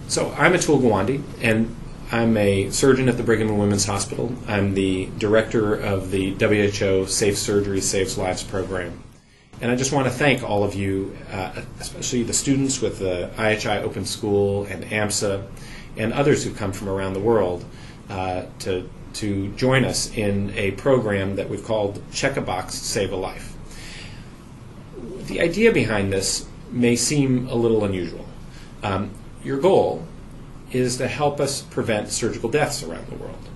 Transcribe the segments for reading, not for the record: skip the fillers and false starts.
So I'm Atul Gawande, and I'm a surgeon at the Brigham and Women's Hospital. I'm the director of the WHO Safe Surgery Saves Lives program. And I just want to thank all of you, especially the students with the IHI Open School and AMSA and others who come from around the world to join us in a program that we've called Check a Box, Save a Life. The idea behind this may seem a little unusual. Your goal is to help us prevent surgical deaths around the world.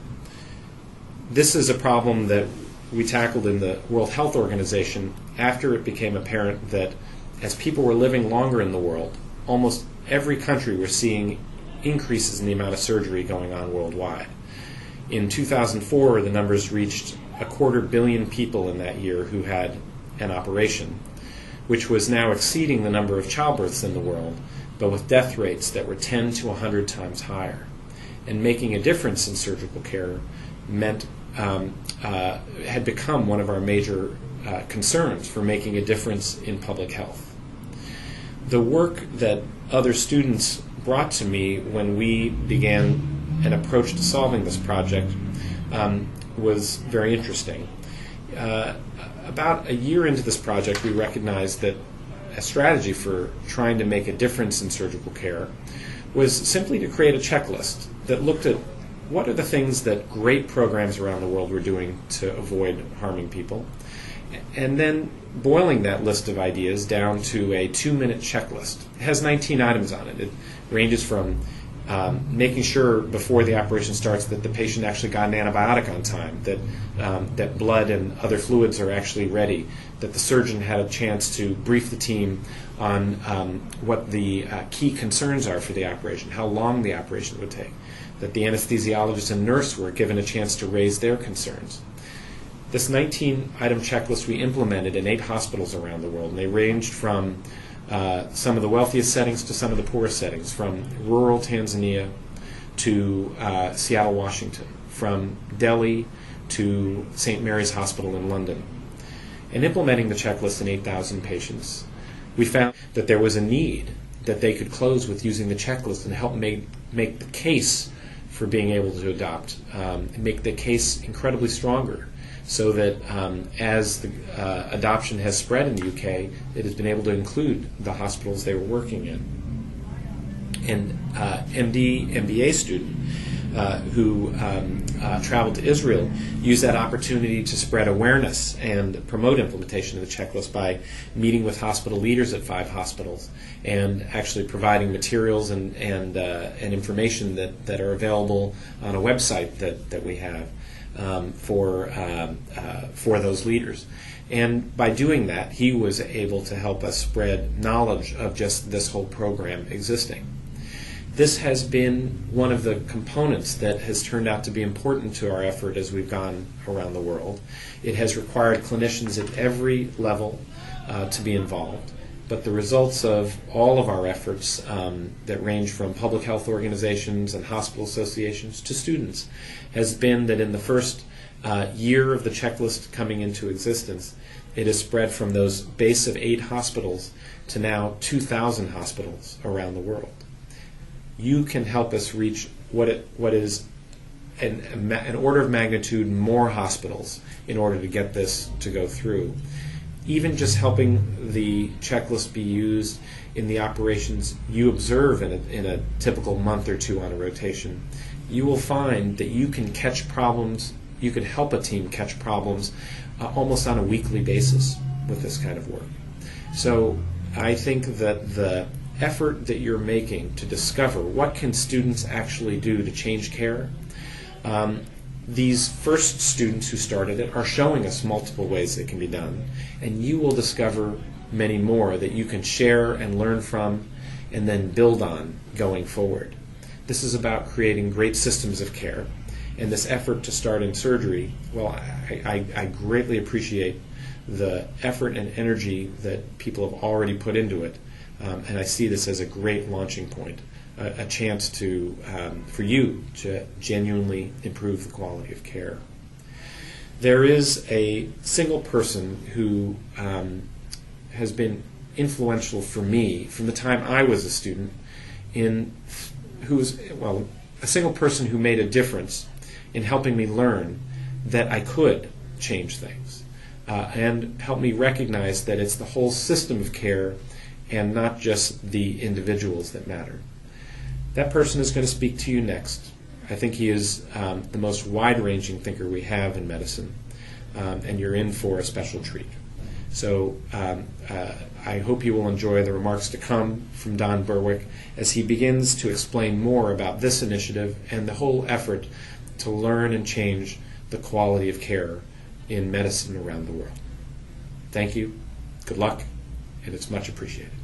This is a problem that we tackled in the World Health Organization after it became apparent that as people were living longer in the world, almost every country was seeing increases in the amount of surgery going on worldwide. In 2004, the numbers reached 250 million people in that year who had an operation, which was now exceeding the number of childbirths in the world, but with death rates that were 10 to 100 times higher. And making a difference in surgical care meant had become one of our major concerns for making a difference in public health. The work that other students brought to me when we began an approach to solving this project was very interesting. About a year into this project, we recognized that a strategy for trying to make a difference in surgical care was simply to create a checklist that looked at what are the things that great programs around the world were doing to avoid harming people, and then boiling that list of ideas down to a 2-minute checklist. It has 19 items on it. It ranges from making sure before the operation starts that the patient actually got an antibiotic on time, that blood and other fluids are actually ready, that the surgeon had a chance to brief the team on what the key concerns are for the operation, how long the operation would take, that the anesthesiologist and nurse were given a chance to raise their concerns. This 19-item checklist we implemented in 8 hospitals around the world, and they ranged from some of the wealthiest settings to some of the poorest settings, from rural Tanzania to Seattle, Washington, from Delhi to St. Mary's Hospital in London. In implementing the checklist in 8,000 patients, we found that there was a need that they could close with using the checklist and help make the case for being able to adopt, make the case incredibly stronger, so that as the adoption has spread in the UK, it has been able to include the hospitals they were working in. An MBA student who traveled to Israel used that opportunity to spread awareness and promote implementation of the checklist by meeting with hospital leaders at 5 hospitals and actually providing materials and information that are available on a website that we have for those leaders. And by doing that, he was able to help us spread knowledge of just this whole program existing. This has been one of the components that has turned out to be important to our effort as we've gone around the world. It has required clinicians at every level to be involved. But the results of all of our efforts that range from public health organizations and hospital associations to students has been that in the first year of the checklist coming into existence, it has spread from those base of 8 hospitals to now 2,000 hospitals around the world. You can help us reach what is an order of magnitude more hospitals in order to get this to go through. Even just helping the checklist be used in the operations you observe in a typical month or 2 on a rotation, you will find that you can catch problems, you can help a team catch problems almost on a weekly basis with this kind of work. So I think that the effort that you're making to discover what can students actually do to change care, these first students who started it are showing us multiple ways it can be done, and you will discover many more that you can share and learn from and then build on going forward. This is about creating great systems of care, and this effort to start in surgery, well, I greatly appreciate the effort and energy that people have already put into it, and I see this as a great launching point, a chance for you to genuinely improve the quality of care. There is a single person who has been influential for me from the time I was a student in a single person who made a difference in helping me learn that I could change things, and help me recognize that it's the whole system of care and not just the individuals that matter. That person is going to speak to you next. I think he is the most wide-ranging thinker we have in medicine, and you're in for a special treat. So I hope you will enjoy the remarks to come from Don Berwick as he begins to explain more about this initiative and the whole effort to learn and change the quality of care in medicine around the world. Thank you, good luck, and it's much appreciated.